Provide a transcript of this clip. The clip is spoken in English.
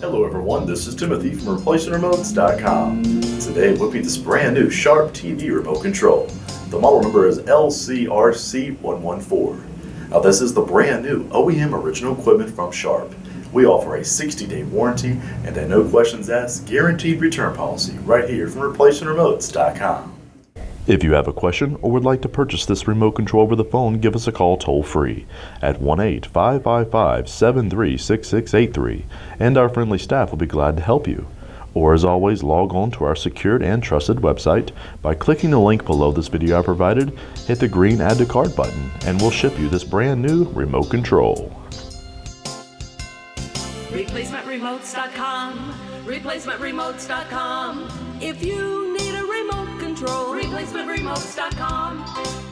Hello everyone, this is Timothy from ReplacementRemotes.com. Today with me this brand new Sharp TV remote control. The model number is LCRC114. Now this is the brand new OEM original equipment from Sharp. We offer a 60-day warranty and a no questions asked guaranteed return policy right here from ReplacementRemotes.com. If you have a question or would like to purchase this remote control over the phone, give us a call toll-free at 1-855-553-6683, and our friendly staff will be glad to help you. Or as always, log on to our secured and trusted website by clicking the link below this video I provided, hit the green Add to Cart button, and we'll ship you this brand new remote control. ReplacementRemotes.com, ReplacementRemotes.com. If you need a remote control, ReplacementRemotes.com.